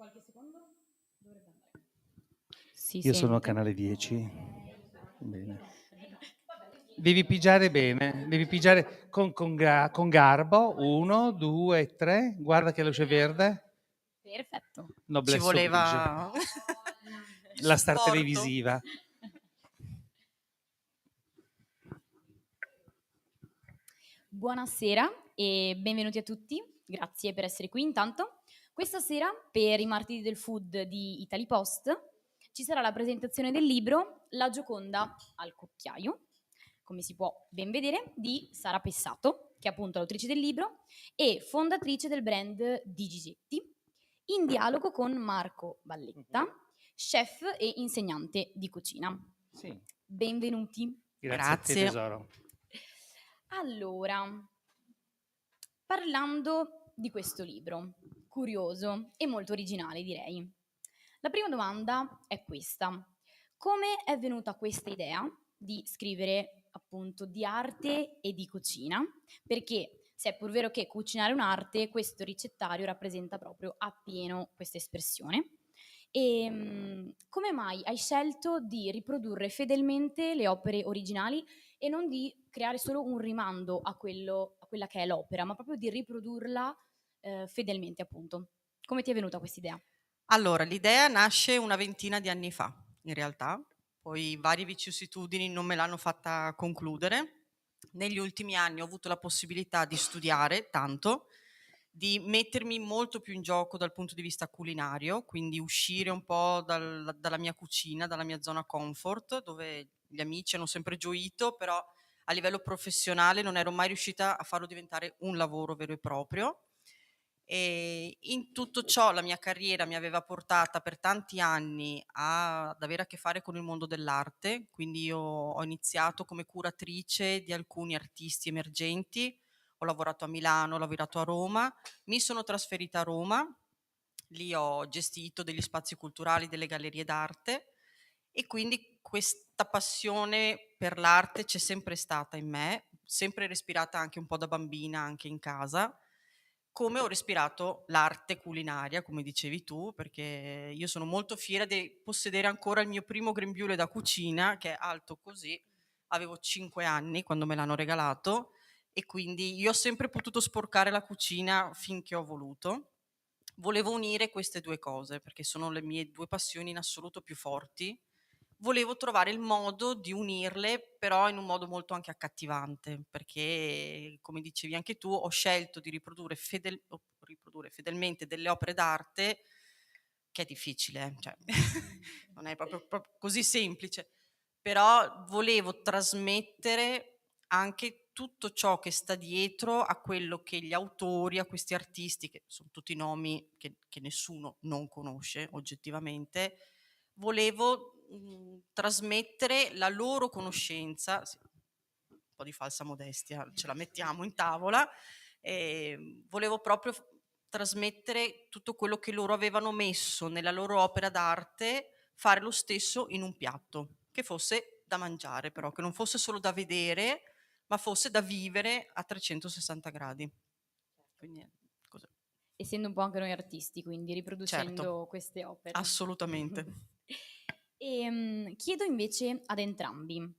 Qualche secondo dovrebbe andare. Si Io sono a sente? canale 10. Bene. Devi pigiare bene, devi pigiare con garbo. 1, 2, 3. Guarda che luce verde. Perfetto. Ci Noblesse oblige. voleva il La star supporto. televisiva. Buonasera e benvenuti a tutti. Grazie per essere qui intanto. Questa sera, per i Martedì del Food di Italy Post, ci sarà la presentazione del libro La Gioconda al cucchiaio, come si può ben vedere, di Sara Pessato, che è appunto l'autrice del libro e fondatrice del brand di Gigetti, in dialogo con Marco Valletta, chef e insegnante di cucina. Sì. Benvenuti. Grazie a te, Grazie. tesoro. Allora, parlando di questo libro, curioso e molto originale direi, la prima domanda è questa. Come è venuta questa idea di scrivere appunto di arte e di cucina? Perché se è pur vero che cucinare è un'arte, questo ricettario rappresenta proprio appieno questa espressione. E come mai hai scelto di riprodurre fedelmente le opere originali e non di creare solo un rimando a quella che è l'opera, ma proprio di riprodurla fedelmente, appunto? Come ti è venuta questa idea? Allora, l'idea nasce una ventina di anni fa, in realtà, poi varie vicissitudini non me l'hanno fatta concludere. Negli ultimi anni ho avuto la possibilità di studiare tanto, di mettermi molto più in gioco dal punto di vista culinario, quindi uscire un po' dalla mia cucina, dalla mia zona comfort, dove gli amici hanno sempre gioito, però a livello professionale non ero mai riuscita a farlo diventare un lavoro vero e proprio. E in tutto ciò la mia carriera mi aveva portata per tanti anni ad avere a che fare con il mondo dell'arte, quindi io ho iniziato come curatrice di alcuni artisti emergenti, ho lavorato a Milano, ho lavorato a Roma, mi sono trasferita a Roma, lì ho gestito degli spazi culturali, delle gallerie d'arte e quindi questa passione per l'arte c'è sempre stata in me, sempre respirata anche un po' da bambina, anche in casa, come ho respirato l'arte culinaria, come dicevi tu, perché io sono molto fiera di possedere ancora il mio primo grembiule da cucina, che è alto così, avevo 5 anni quando me l'hanno regalato e quindi io ho sempre potuto sporcare la cucina finché ho voluto. Volevo unire queste 2 cose, perché sono le mie 2 passioni in assoluto più forti. Volevo trovare il modo di unirle, però in un modo molto anche accattivante, perché come dicevi anche tu, ho scelto di riprodurre fedelmente delle opere d'arte, che è difficile, cioè non è proprio così semplice, però volevo trasmettere anche tutto ciò che sta dietro a quello che gli autori, a questi artisti, che son tutti nomi che nessuno non conosce oggettivamente, volevo, trasmettere la loro conoscenza, sì, un po' di falsa modestia ce la mettiamo in tavola, volevo proprio trasmettere tutto quello che loro avevano messo nella loro opera d'arte, fare lo stesso in un piatto, che fosse da mangiare però, che non fosse solo da vedere, ma fosse da vivere a 360 gradi. Quindi così. Essendo un po' anche noi artisti, quindi Certo, riproducendo queste opere. assolutamente. Chiedo invece ad entrambi,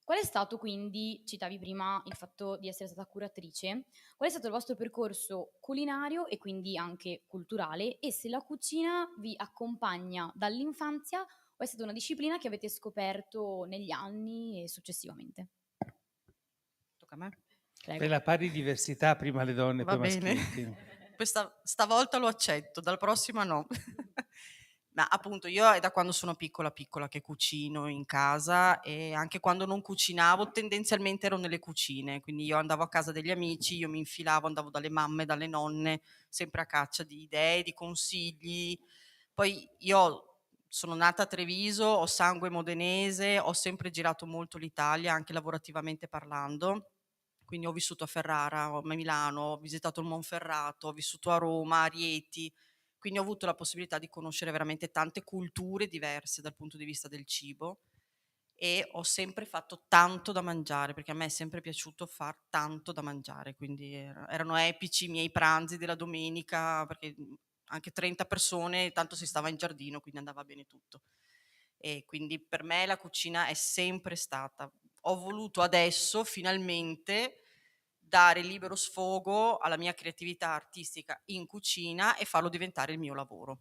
qual è stato quindi, citavi prima il fatto di essere stata curatrice, qual è stato il vostro percorso culinario e quindi anche culturale e se la cucina vi accompagna dall'infanzia o è stata una disciplina che avete scoperto negli anni e successivamente? Tocca a me? Per Prego. la pari diversità, prima le donne, Va poi i bene. maschietti. Questa stavolta lo accetto, dalla prossima no. Ma appunto io è da quando sono piccola, piccola che cucino in casa e anche quando non cucinavo tendenzialmente ero nelle cucine, quindi io andavo a casa degli amici, io mi infilavo, andavo dalle mamme, dalle nonne, sempre a caccia di idee, di consigli. Poi io sono nata a Treviso, ho sangue modenese, ho sempre girato molto l'Italia, anche lavorativamente parlando. Quindi ho vissuto a Ferrara, a Milano, ho visitato il Monferrato, ho vissuto a Roma, a Rieti, quindi ho avuto la possibilità di conoscere veramente tante culture diverse dal punto di vista del cibo e ho sempre fatto tanto da mangiare, perché a me è sempre piaciuto far tanto da mangiare, quindi erano epici i miei pranzi della domenica, perché anche 30 persone, tanto si stava in giardino, quindi andava bene tutto. E quindi per me la cucina è sempre stata. Ho voluto adesso finalmente dare libero sfogo alla mia creatività artistica in cucina e farlo diventare il mio lavoro.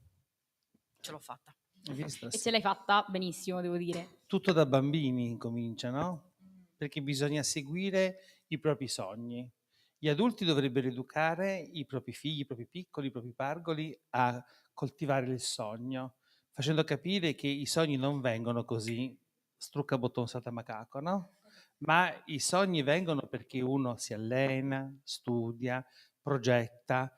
Ce l'ho fatta. Hai visto? E ce l'hai fatta benissimo, devo dire. Tutto da bambini comincia, no? Perché bisogna seguire i propri sogni. Gli adulti dovrebbero educare i propri figli, i propri piccoli, i propri pargoli a coltivare il sogno, facendo capire che i sogni non vengono così, strucca bottone salta macaco, no? Ma i sogni vengono perché uno si allena, studia, progetta,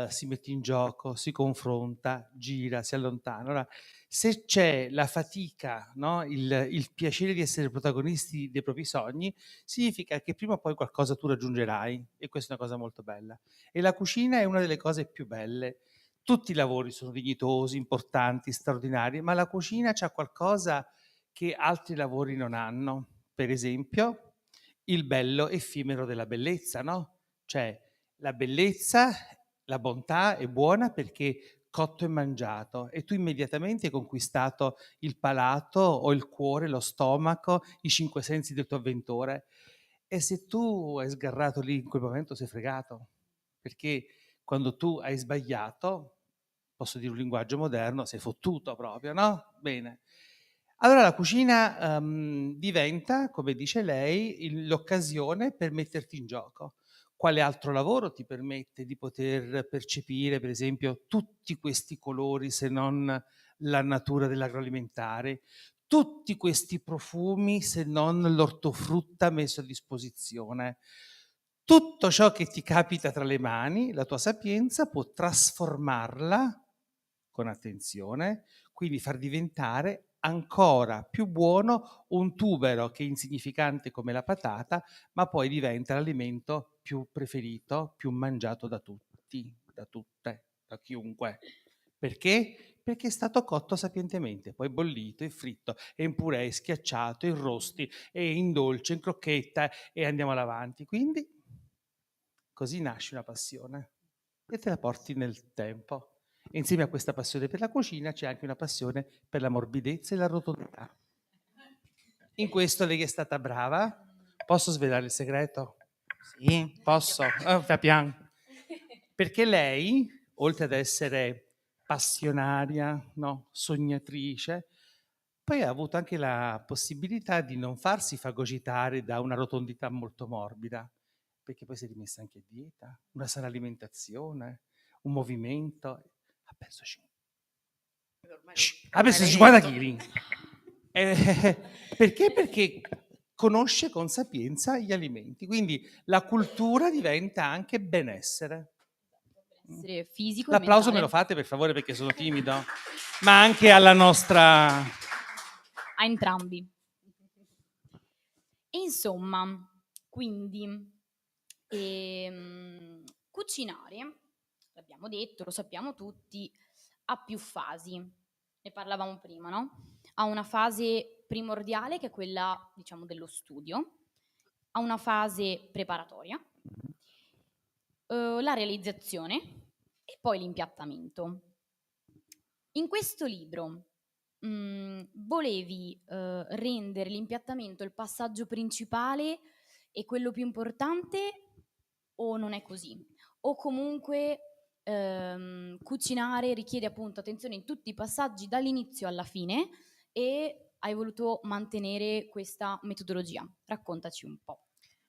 si mette in gioco, si confronta, gira, si allontana. Allora, se c'è la fatica, no? Il piacere di essere protagonisti dei propri sogni, significa che prima o poi qualcosa tu raggiungerai e questa è una cosa molto bella. E la cucina è una delle cose più belle. Tutti i lavori sono dignitosi, importanti, straordinari, ma la cucina c'ha qualcosa che altri lavori non hanno. Per esempio, il bello effimero della bellezza, no? Cioè, la bellezza, la bontà è buona perché cotto e mangiato e tu immediatamente hai conquistato il palato o il cuore, lo stomaco, i cinque sensi del tuo avventore. E se tu hai sgarrato lì in quel momento sei fregato, perché quando tu hai sbagliato, posso dire un linguaggio moderno, sei fottuto proprio, no? Bene. Allora la cucina diventa, come dice lei, l'occasione per metterti in gioco. Quale altro lavoro ti permette di poter percepire, per esempio, tutti questi colori se non la natura dell'agroalimentare, tutti questi profumi se non l'ortofrutta messo a disposizione? Tutto ciò che ti capita tra le mani, la tua sapienza può trasformarla con attenzione, quindi far diventare ancora più buono un tubero che è insignificante come la patata, ma poi diventa l'alimento più preferito, più mangiato da tutti, da tutte, da chiunque. Perché? Perché è stato cotto sapientemente, poi bollito e fritto e in purè, e schiacciato, e in rosti, e in dolce, in crocchetta e andiamo avanti. Quindi così nasce una passione e te la porti nel tempo. E insieme a questa passione per la cucina c'è anche una passione per la morbidezza e la rotondità. In questo lei è stata brava. Posso svelare il segreto? Sì. Posso? Fabian. Perché lei, oltre ad essere passionaria, no, sognatrice, poi ha avuto anche la possibilità di non farsi fagocitare da una rotondità molto morbida, perché poi si è rimessa anche a dieta, una sana alimentazione, un movimento. Ha perso, ha perso 50 kg. Perché? Perché conosce con sapienza gli alimenti. Quindi la cultura diventa anche benessere. Essere fisico e L'applauso me lo mentale. fate per favore perché sono timido, ma anche alla nostra... A entrambi. E insomma, quindi cucinare, l'abbiamo detto, lo sappiamo tutti, ha più fasi. Ne parlavamo prima, no? Ha una fase primordiale che è quella, diciamo, dello studio, ha una fase preparatoria, la realizzazione e poi l'impiattamento. In questo libro volevi rendere l'impiattamento il passaggio principale e quello più importante o non è così? O comunque cucinare richiede appunto attenzione in tutti i passaggi dall'inizio alla fine e hai voluto mantenere questa metodologia? Raccontaci un po'.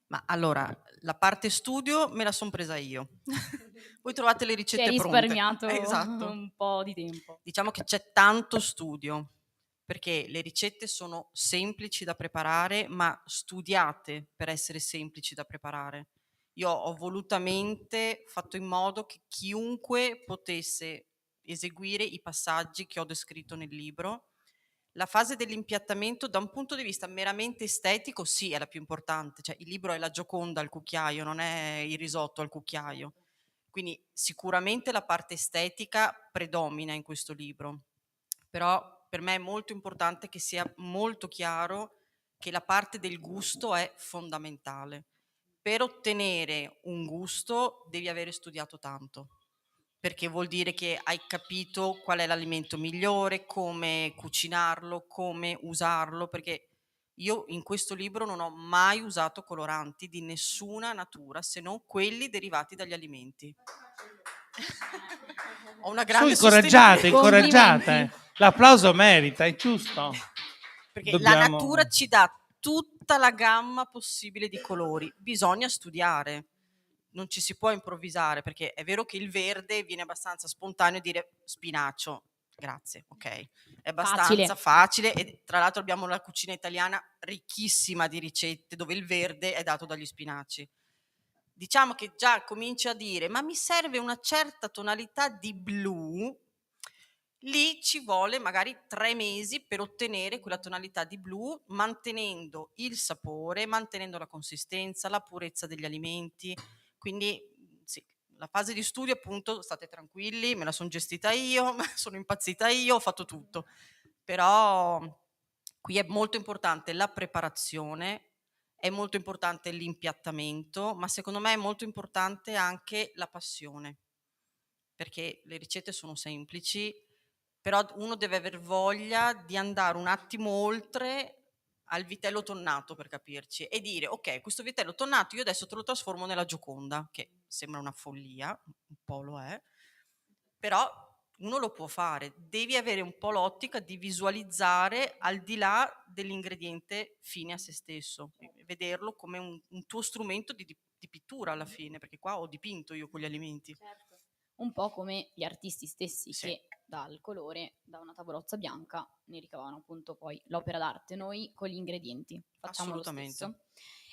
Ma allora, la parte studio me la son presa io. Voi trovate le Ci hai ricette pronte. risparmiato Esatto. un po' di tempo. Diciamo che c'è tanto studio, perché le ricette sono semplici da preparare, ma studiate per essere semplici da preparare. Io ho volutamente fatto in modo che chiunque potesse eseguire i passaggi che ho descritto nel libro. La fase dell'impiattamento da un punto di vista meramente estetico, sì, è la più importante, cioè il libro è la Gioconda al cucchiaio, non è il risotto al cucchiaio. Quindi sicuramente la parte estetica predomina in questo libro, però per me è molto importante che sia molto chiaro che la parte del gusto è fondamentale. Per ottenere un gusto devi avere studiato tanto. perché vuol dire che hai capito qual è l'alimento migliore, come cucinarlo, come usarlo, perché io in questo libro non ho mai usato coloranti di nessuna natura, se non quelli derivati dagli alimenti. Ho una Su, grande incoraggiate, sostenibilità. incoraggiate. L'applauso merita, è giusto. Perché la Dobbiamo... natura ci dà tutta la gamma possibile di colori, bisogna studiare, non ci si può improvvisare, perché è vero che il verde viene abbastanza spontaneo dire spinacio, grazie, ok, è abbastanza facile e tra l'altro abbiamo la cucina italiana ricchissima di ricette dove il verde è dato dagli spinaci. Diciamo che già cominci a dire ma mi serve una certa tonalità di blu, lì ci vuole magari 3 mesi per ottenere quella tonalità di blu, mantenendo il sapore, mantenendo la consistenza, la purezza degli alimenti. Quindi sì, la fase di studio appunto, state tranquilli, me la sono gestita io, sono impazzita io, ho fatto tutto. Però qui è molto importante la preparazione, è molto importante l'impiattamento, ma secondo me è molto importante anche la passione, perché le ricette sono semplici, però uno deve aver voglia di andare un attimo oltre al vitello tonnato, per capirci, e dire ok, questo vitello tonnato io adesso te lo trasformo nella Gioconda, che sembra una follia, un po' lo è, però uno lo può fare, devi avere un po' l'ottica di visualizzare al di là dell'ingrediente fine a se stesso, vederlo come un tuo strumento di pittura alla fine, perché qua ho dipinto io con gli alimenti. Certo. Un po' come gli artisti stessi Sì. che dal colore, da una tavolozza bianca, ne ricavano appunto poi l'opera d'arte. Noi con gli ingredienti facciamo lo stesso.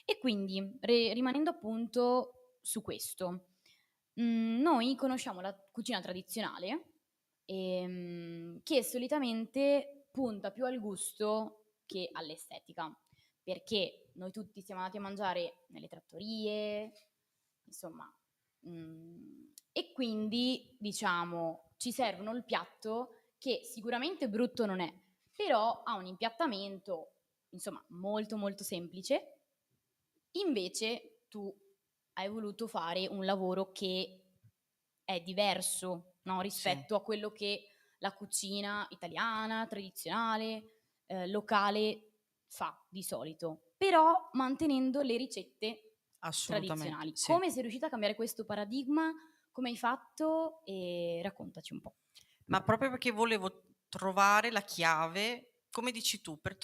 E quindi, rimanendo appunto su questo, noi conosciamo la cucina tradizionale che solitamente punta più al gusto che all'estetica, perché noi tutti siamo andati a mangiare nelle trattorie, insomma, e quindi diciamo ci servono il piatto che sicuramente brutto non è, però ha un impiattamento insomma molto molto semplice. Invece tu hai voluto fare un lavoro che è diverso, no, rispetto a quello che la cucina italiana, tradizionale, locale fa di solito, però mantenendo le ricette tradizionali. Sì. Come sei riuscita a cambiare questo paradigma? Come hai fatto? E raccontaci un po'. Ma proprio perché volevo trovare la chiave, come dici tu, per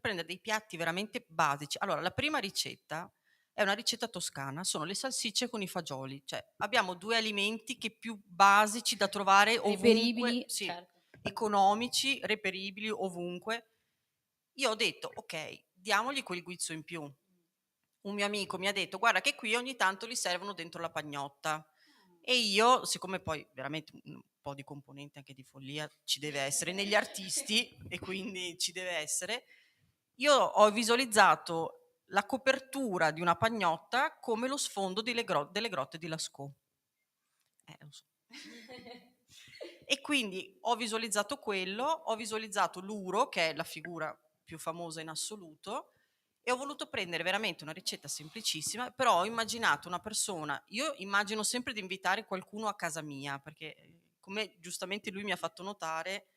prendere dei piatti veramente basici. Allora, la prima ricetta è una ricetta toscana, sono le salsicce con i fagioli. Cioè, abbiamo 2 alimenti che più basici da trovare ovunque, Reperibili, sì, certo. economici, reperibili ovunque. Io ho detto, ok, diamogli quel guizzo in più. Un mio amico mi ha detto, guarda che qui ogni tanto li servono dentro la pagnotta. E io, siccome poi veramente un po' di componente anche di follia ci deve essere negli artisti e quindi ci deve essere, io ho visualizzato la copertura di una pagnotta come lo sfondo delle grotte di Lascaux. Lo so. E quindi ho visualizzato quello, ho visualizzato l'uro, che è la figura più famosa in assoluto, e ho voluto prendere veramente una ricetta semplicissima, però ho immaginato una persona, io immagino sempre di invitare qualcuno a casa mia, perché come giustamente lui mi ha fatto notare,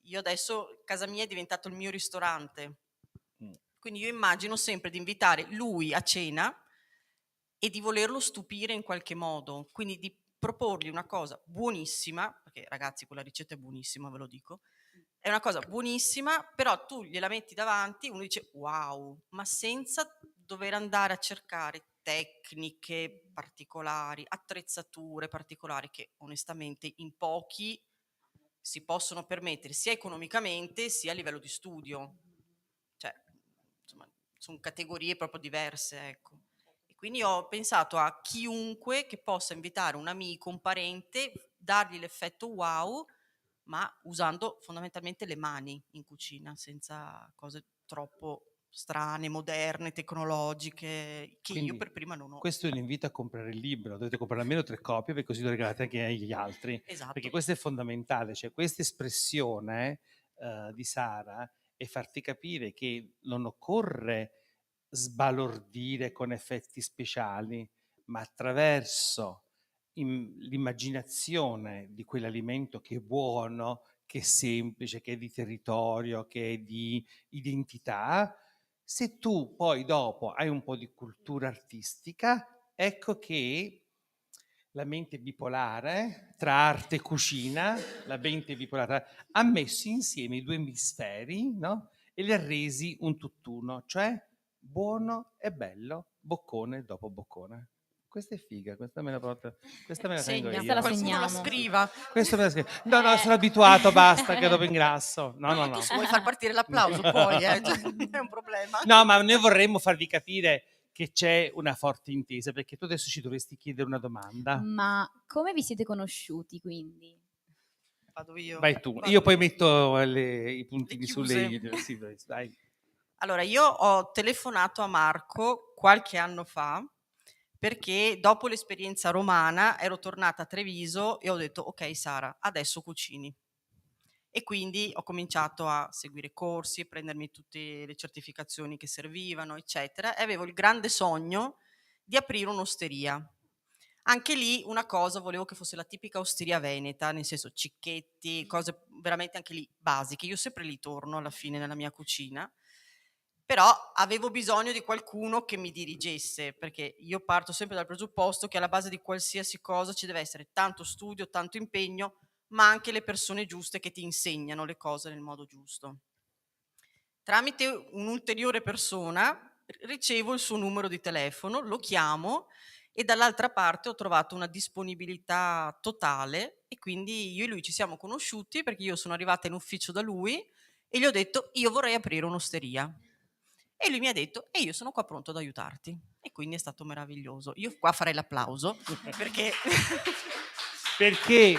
io adesso casa mia è diventato il mio ristorante, quindi io immagino sempre di invitare lui a cena e di volerlo stupire in qualche modo, quindi di proporgli una cosa buonissima, perché ragazzi quella ricetta è buonissima, ve lo dico, è una cosa buonissima, però tu gliela metti davanti, uno dice wow, ma senza dover andare a cercare tecniche particolari, attrezzature particolari che onestamente in pochi si possono permettere sia economicamente sia a livello di studio. Cioè, insomma, sono categorie proprio diverse, ecco. E quindi ho pensato a chiunque che possa invitare un amico, un parente, dargli l'effetto wow, ma usando fondamentalmente le mani in cucina, senza cose troppo strane, moderne, tecnologiche, che Quindi, io per prima non ho. questo è un invito a comprare il libro, dovete comprare almeno 3 copie perché così lo regalate anche agli altri, Esatto. perché questo è fondamentale, cioè questa espressione di Sara è farti capire che non occorre sbalordire con effetti speciali, ma attraverso l'immaginazione di quell'alimento che è buono, che è semplice, che è di territorio, che è di identità. Se tu poi dopo hai un po' di cultura artistica, ecco che la mente bipolare tra arte e cucina, la mente bipolare ha messo insieme i due emisferi, no? E li ha resi un tutt'uno, cioè buono e bello, boccone dopo boccone. Questa è figa, questa me la tengo Segna, Questa la io. qualcuno la segniamo. scriva. Questo me la scrivo. No, sono abituato, basta, che dopo ingrasso. No, Ma tu no. se vuoi far partire l'applauso puoi, cioè, non è un problema. No, ma noi vorremmo farvi capire che c'è una forte intesa, perché tu adesso ci dovresti chiedere una domanda. Ma come vi siete conosciuti quindi? Vado io. Vai tu. Vado Io poi io. metto i puntini Le sulle chiuse. i. Sì, dai. Allora, io ho telefonato a Marco qualche anno fa perché dopo l'esperienza romana ero tornata a Treviso e ho detto: ok Sara, adesso cucini. E quindi ho cominciato a seguire corsi, prendermi tutte le certificazioni che servivano, eccetera, e avevo il grande sogno di aprire un'osteria. Anche lì una cosa, volevo che fosse la tipica osteria veneta, nel senso cicchetti, cose veramente anche lì basiche. Io sempre lì torno alla fine nella mia cucina, però avevo bisogno di qualcuno che mi dirigesse, perché io parto sempre dal presupposto che alla base di qualsiasi cosa ci deve essere tanto studio, tanto impegno, ma anche le persone giuste che ti insegnano le cose nel modo giusto. Tramite un'ulteriore persona ricevo il suo numero di telefono, lo chiamo e dall'altra parte ho trovato una disponibilità totale e quindi io e lui ci siamo conosciuti perché io sono arrivata in ufficio da lui e gli ho detto: io vorrei aprire un'osteria. E lui mi ha detto: e io sono qua pronto ad aiutarti. E quindi è stato meraviglioso. Io qua farei l'applauso perché Perché,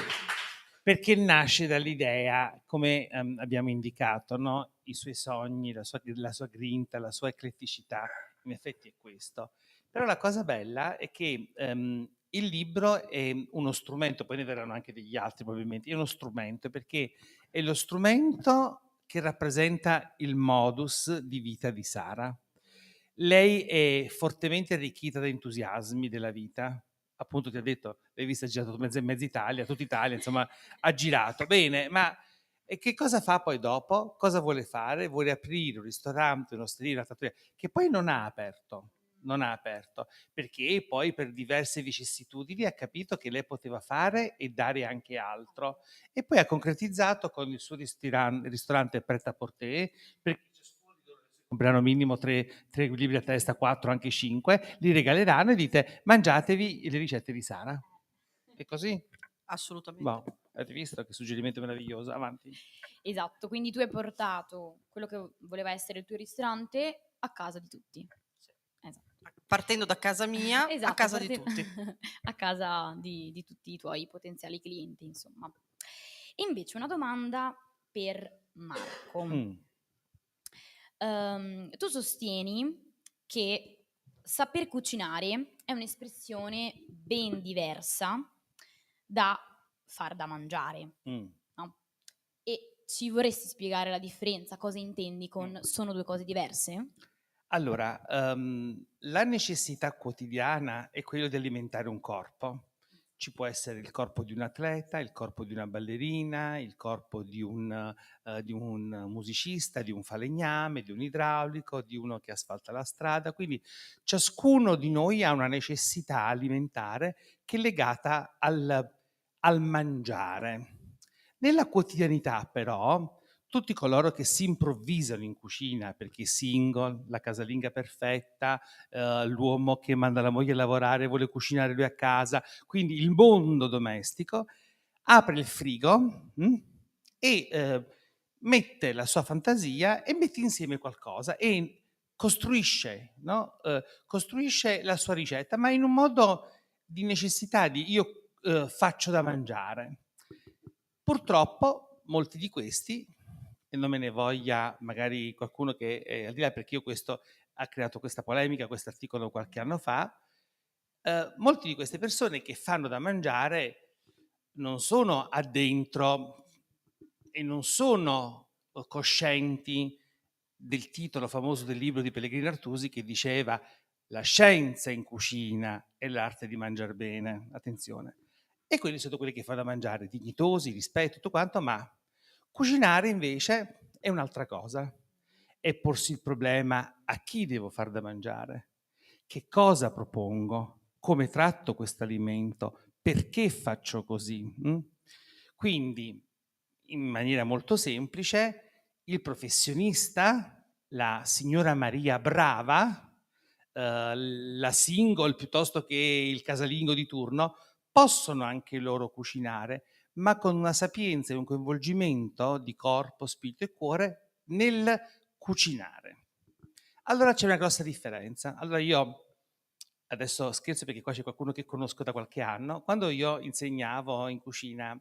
perché nasce dall'idea, come abbiamo indicato, no? I suoi sogni, la sua grinta, la sua ecletticità, in effetti è questo. Però la cosa bella è che il libro è uno strumento, poi ne verranno anche degli altri probabilmente, è uno strumento perché è lo strumento che rappresenta il modus di vita di Sara. Lei è fortemente arricchita da entusiasmi della vita. Appunto, ti ha detto, l'hai vista, ha girato mezza Italia, tutta Italia, insomma, ha girato. Bene, ma e che cosa fa poi dopo? Cosa vuole fare? Vuole aprire un ristorante, un'osteria, una trattoria, che poi non ha aperto. Non ha aperto, perché poi per diverse vicissitudini ha capito che lei poteva fare e dare anche altro. E poi ha concretizzato con il suo ristorante Pret-à-Porter, perché ciascuno di loro compreranno minimo 3 libri a testa, 4, anche 5, li regaleranno e dite mangiatevi le ricette di Sara. È così? assolutamente. Boh, avete visto che suggerimento meraviglioso? Avanti. Esatto, quindi tu hai portato quello che voleva essere il tuo ristorante a casa di tutti. Esatto. Partendo da casa mia a Esatto, casa di tutti. a casa di tutti i tuoi potenziali clienti, insomma. Invece una domanda per Marco. Mm. Tu sostieni che saper cucinare è un'espressione ben diversa da far da mangiare, Mm. no? E ci vorresti spiegare la differenza? Cosa intendi con sono due cose diverse? Allora, la necessità quotidiana è quello di alimentare un corpo. Ci può essere il corpo di un atleta, il corpo di una ballerina, il corpo di un musicista, di un falegname, di un idraulico, di uno che asfalta la strada. Quindi ciascuno di noi ha una necessità alimentare che è legata al mangiare. Nella quotidianità, però, tutti coloro che si improvvisano in cucina, perché single, la casalinga perfetta, l'uomo che manda la moglie a lavorare e vuole cucinare lui a casa, quindi il mondo domestico, apre il frigo e mette la sua fantasia e mette insieme qualcosa e costruisce, no? Costruisce la sua ricetta, ma in un modo di necessità, di io faccio da mangiare. Purtroppo molti di questi, e non me ne voglia magari qualcuno che è al di là, perché io questo ha creato questa polemica, questo articolo qualche anno fa, molti di queste persone che fanno da mangiare non sono addentro e non sono coscienti del titolo famoso del libro di Pellegrino Artusi che diceva la scienza in cucina è l'arte di mangiar bene. Attenzione. e quelli sono quelli che fanno da mangiare, dignitosi, rispetto, tutto quanto, ma cucinare invece è un'altra cosa. È porsi il problema: a chi devo far da mangiare? Che cosa propongo? Come tratto quest'alimento? Perché faccio così? Quindi, in maniera molto semplice, il professionista, la signora Maria brava, la single piuttosto che il casalingo di turno, possono anche loro cucinare, ma con una sapienza e un coinvolgimento di corpo, spirito e cuore nel cucinare. Allora c'è una grossa differenza. Allora io adesso scherzo perché qua c'è qualcuno che conosco da qualche anno. Quando io insegnavo in cucina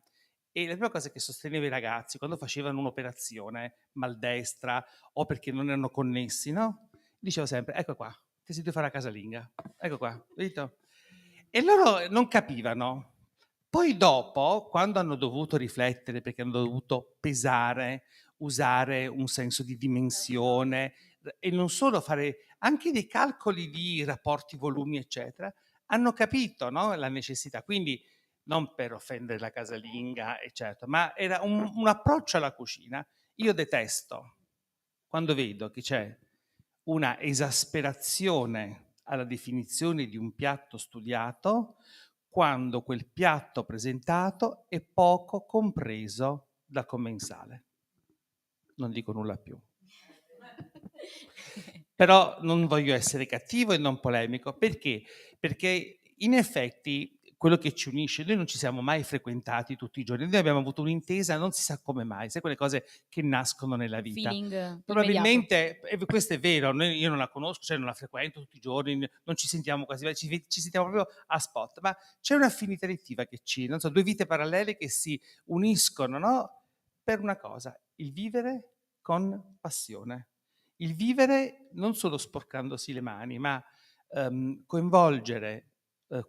e la prima cosa che sostenevo ai ragazzi quando facevano un'operazione maldestra o perché non erano connessi, no? Dicevo sempre: ecco qua, ti si deve fare la casalinga, ecco qua, vedete? E loro non capivano. Poi dopo, quando hanno dovuto riflettere, perché hanno dovuto pesare, usare un senso di dimensione e non solo fare anche dei calcoli di rapporti, volumi, eccetera, hanno capito, no, la necessità. Quindi non per offendere la casalinga, eccetera, ma era un approccio alla cucina. Io detesto quando vedo che c'è una esasperazione alla definizione di un piatto studiato quando quel piatto presentato è poco compreso dal commensale. Non dico nulla più. Però non voglio essere cattivo e non polemico. Perché? Perché in effetti quello che ci unisce, noi non ci siamo mai frequentati tutti i giorni, noi abbiamo avuto un'intesa, non si sa come mai, sai quelle cose che nascono nella vita. Feeling immediato. Probabilmente, questo è vero, io non la conosco, cioè non la frequento tutti i giorni, non ci sentiamo quasi mai, ci sentiamo proprio a spot, ma c'è un'affinità elettiva che ci, non so, due vite parallele che si uniscono, no? Per una cosa, il vivere con passione. Il vivere non solo sporcandosi le mani, ma coinvolgere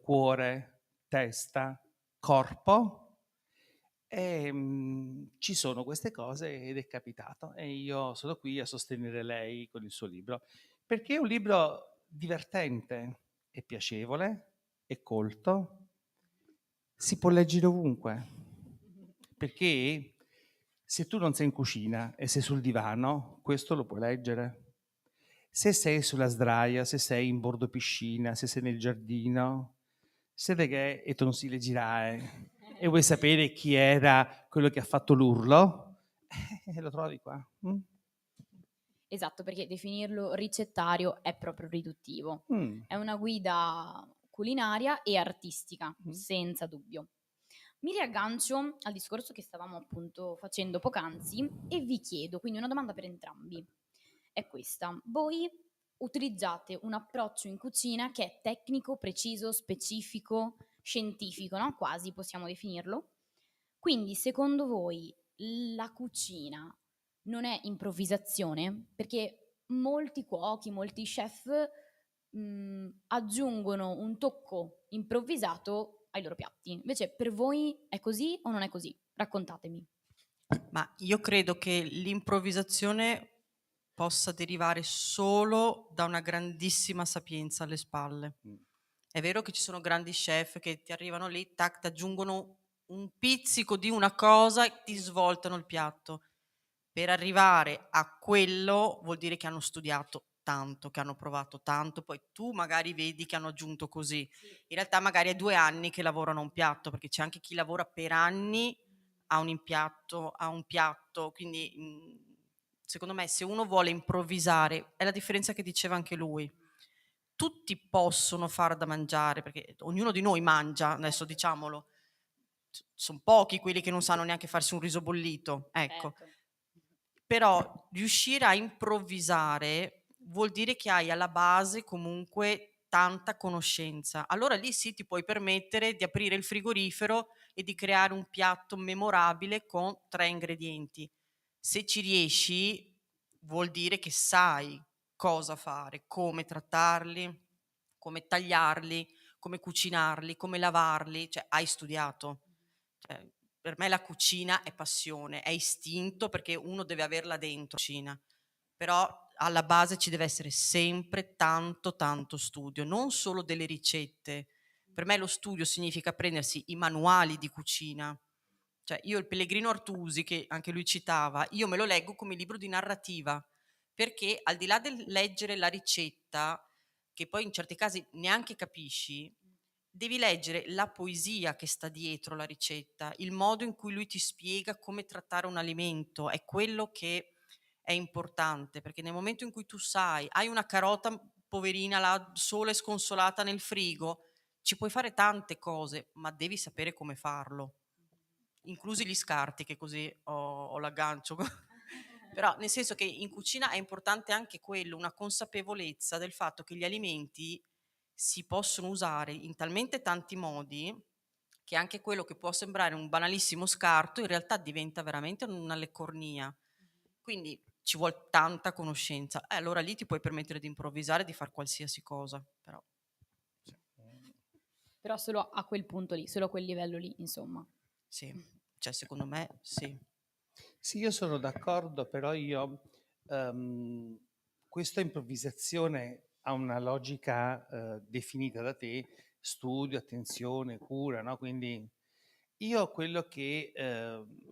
cuore, testa, corpo. E, ci sono queste cose ed è capitato e io sono qui a sostenere lei con il suo libro, perché è un libro divertente, è piacevole, è colto, si può leggere ovunque, perché se tu non sei in cucina e sei sul divano, questo lo puoi leggere. Se sei sulla sdraia, se sei in bordo piscina, se sei nel giardino, se che e tu non si leggerai e vuoi sapere chi era quello che ha fatto l'urlo, lo trovi qua. Esatto, perché definirlo ricettario è proprio riduttivo. È una guida culinaria e artistica, senza dubbio. Mi riaggancio al discorso che stavamo appunto facendo poc'anzi e vi chiedo, quindi una domanda per entrambi, è questa. Voi utilizzate un approccio in cucina che è tecnico, preciso, specifico, scientifico, no? Quasi possiamo definirlo. Quindi, secondo voi, la cucina non è improvvisazione? Perché molti cuochi, molti chef aggiungono un tocco improvvisato ai loro piatti. Invece per voi è così o non è così? Raccontatemi. Ma io credo che l'improvvisazione possa derivare solo da una grandissima sapienza alle spalle. È vero che ci sono grandi chef che ti arrivano lì, tac, ti aggiungono un pizzico di una cosa e ti svoltano il piatto. Per arrivare a quello vuol dire che hanno studiato tanto, che hanno provato tanto, poi tu magari vedi che hanno aggiunto così. In realtà magari è 2 anni che lavorano a un piatto, perché c'è anche chi lavora per anni a un piatto, quindi secondo me se uno vuole improvvisare, è la differenza che diceva anche lui. Tutti possono far da mangiare, perché ognuno di noi mangia, adesso diciamolo. Sono pochi quelli che non sanno neanche farsi un riso bollito, ecco. Certo. Però riuscire a improvvisare vuol dire che hai alla base comunque tanta conoscenza. Allora lì sì ti puoi permettere di aprire il frigorifero e di creare un piatto memorabile con 3 ingredienti. Se ci riesci vuol dire che sai cosa fare, come trattarli, come tagliarli, come cucinarli, come lavarli, cioè hai studiato. Cioè, per me la cucina è passione, è istinto perché uno deve averla dentro cucina, però alla base ci deve essere sempre tanto studio, non solo delle ricette, Per me lo studio significa prendersi i manuali di cucina. Cioè io il Pellegrino Artusi, che anche lui citava, io me lo leggo come libro di narrativa, perché al di là del leggere la ricetta, che poi in certi casi neanche capisci, devi leggere la poesia che sta dietro la ricetta, il modo in cui lui ti spiega come trattare un alimento, è quello che è importante, perché nel momento in cui tu sai, hai una carota poverina là sola e sconsolata nel frigo, ci puoi fare tante cose, ma devi sapere come farlo, inclusi gli scarti, che così ho l'aggancio. Però nel senso che in cucina è importante anche quello, una consapevolezza del fatto che gli alimenti si possono usare in talmente tanti modi che anche quello che può sembrare un banalissimo scarto in realtà diventa veramente una leccornia. Quindi ci vuole tanta conoscenza. E allora lì ti puoi permettere di improvvisare, di fare qualsiasi cosa. Però Però solo a quel punto lì, solo a quel livello lì, insomma. sì, cioè secondo me sì. Sì, io sono d'accordo, però questa improvvisazione ha una logica definita da te, studio, attenzione, cura, no? Quindi io quello che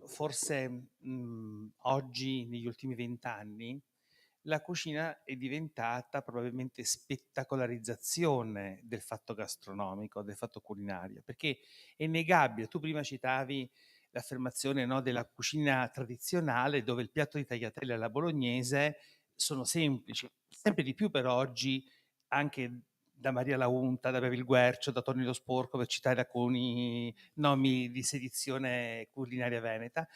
forse oggi, negli ultimi 20 anni, la cucina è diventata probabilmente spettacolarizzazione del fatto gastronomico, del fatto culinario, perché è innegabile. Tu prima citavi l'affermazione, no, della cucina tradizionale, dove il piatto di tagliatelle alla bolognese sono semplici, sempre di più per oggi, anche da Maria Launta, da Bevi il Guercio, da Toni lo Sporco, per citare alcuni nomi di sedizione culinaria veneta,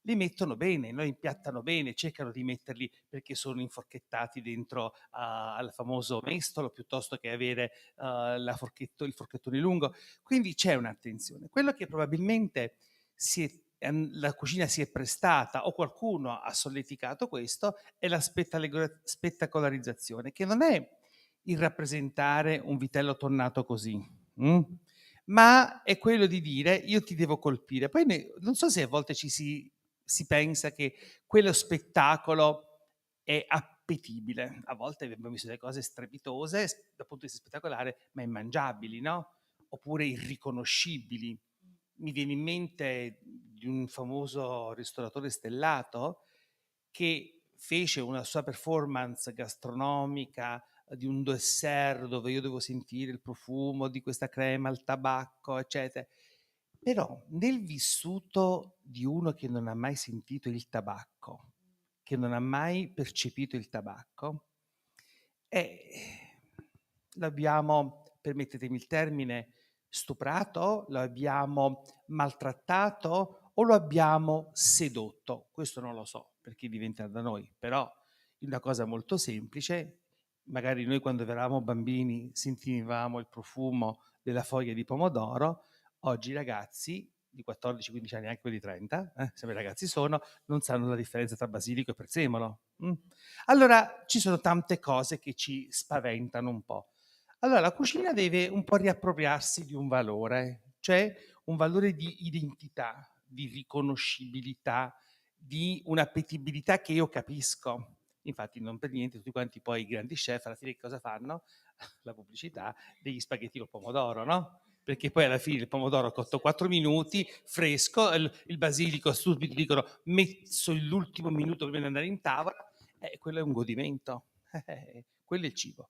li mettono bene, lo impiattano bene, cercano di metterli perché sono inforchettati dentro al famoso mestolo, piuttosto che avere il forchettone lungo. Quindi c'è un'attenzione. Quello che probabilmente la cucina si è prestata, o qualcuno ha solleticato questo, è la spettacolarizzazione, che non è il rappresentare un vitello tonnato così, ma è quello di dire io ti devo colpire. Poi non so se a volte si pensa che quello spettacolo è appetibile. A volte abbiamo visto delle cose strepitose dal punto di vista spettacolare, ma immangiabili, no? Oppure irriconoscibili. Mi viene in mente di un famoso ristoratore stellato che fece una sua performance gastronomica di un dessert dove io devo sentire il profumo di questa crema al tabacco, eccetera. Però nel vissuto di uno che non ha mai sentito il tabacco, che non ha mai percepito il tabacco, l'abbiamo, permettetemi il termine, stuprato, lo abbiamo maltrattato o lo abbiamo sedotto? Questo non lo so perché diventa da noi, però una cosa molto semplice, magari noi quando eravamo bambini sentivamo il profumo della foglia di pomodoro, oggi i ragazzi di 14-15 anni, anche quelli di 30, sempre ragazzi sono, non sanno la differenza tra basilico e prezzemolo. Allora ci sono tante cose che ci spaventano un po'. Allora la cucina deve un po' riappropriarsi di un valore, cioè un valore di identità, di riconoscibilità, di un'appetibilità che io capisco. Infatti non per niente tutti quanti poi i grandi chef alla fine che cosa fanno? La pubblicità degli spaghetti col pomodoro, no? Perché poi alla fine il pomodoro cotto 4 minuti, fresco, il basilico subito dicono messo l'ultimo minuto prima di andare in tavola, quello è un godimento, quello è il cibo.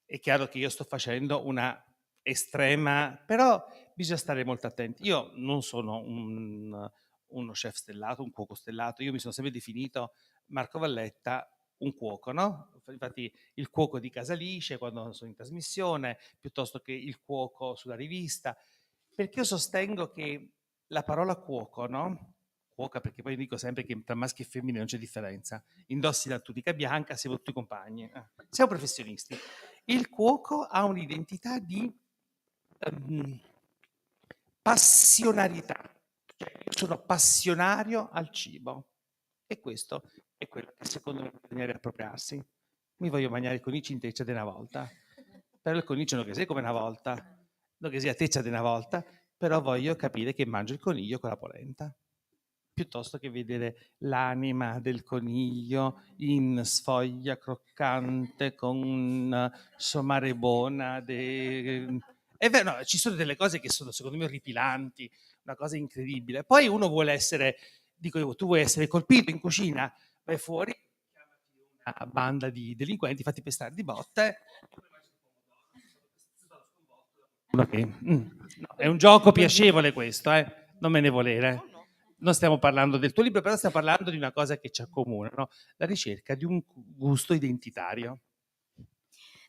È chiaro che io sto facendo una estrema, però bisogna stare molto attenti. Io non sono uno chef stellato, un cuoco stellato, io mi sono sempre definito Marco Valletta un cuoco, no? Infatti il cuoco di Casalice quando sono in trasmissione, piuttosto che il cuoco sulla rivista, perché io sostengo che la parola cuoco, no? Cuoca, perché poi dico sempre che tra maschi e femmine non c'è differenza. Indossi la tunica bianca, siamo tutti compagni. Siamo professionisti. Il cuoco ha un'identità di passionalità. Cioè, io sono passionario al cibo. E questo è quello che secondo me bisogna riappropriarsi. Mi voglio mangiare il coniglio in teccia di una volta. Però il coniglio non che sia come una volta, non che sia teccia di una volta, però voglio capire che mangio il coniglio con la polenta, piuttosto che vedere l'anima del coniglio in sfoglia croccante con somare buona È vero, no, ci sono delle cose che sono secondo me orripilanti, una cosa incredibile. Poi uno vuole essere, dico io, tu vuoi essere colpito in cucina, vai fuori, chiamati una banda di delinquenti, fatti pestare di botte. No, è un gioco piacevole questo, non me ne volere. No, no. Non stiamo parlando del tuo libro, però stiamo parlando di una cosa che ci accomuna, no? La ricerca di un gusto identitario.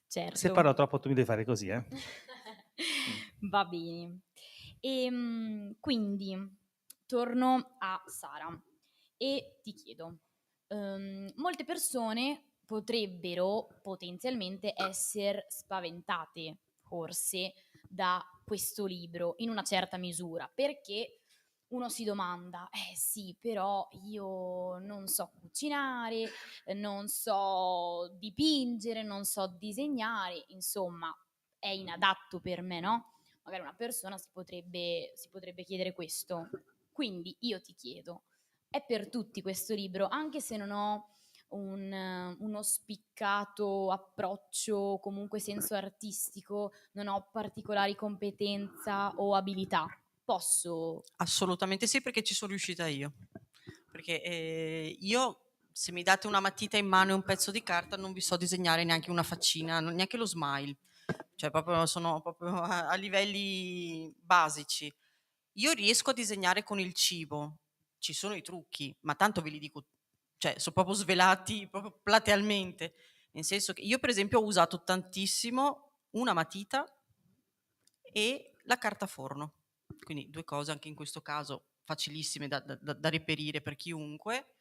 Certo. Se parlo troppo tu mi devi fare così, Va bene. Quindi torno a Sara e ti chiedo, molte persone potrebbero potenzialmente essere spaventate, forse, da questo libro in una certa misura, perché uno si domanda, sì, però io non so cucinare, non so dipingere, non so disegnare, insomma, è inadatto per me, no? Magari una persona si potrebbe chiedere questo. Quindi io ti chiedo, è per tutti questo libro, anche se non ho uno spiccato approccio, comunque senso artistico, non ho particolari competenza o abilità. Posso. Assolutamente sì, perché ci sono riuscita io. Perché io, se mi date una matita in mano e un pezzo di carta, non vi so disegnare neanche una faccina, neanche lo smile. Cioè, proprio sono proprio a livelli basici. Io riesco a disegnare con il cibo, ci sono i trucchi, ma tanto ve li dico, cioè, sono proprio svelati proprio platealmente. Nel senso che io, per esempio, ho usato tantissimo una matita e la carta forno. Quindi 2 cose anche in questo caso facilissime da reperire per chiunque.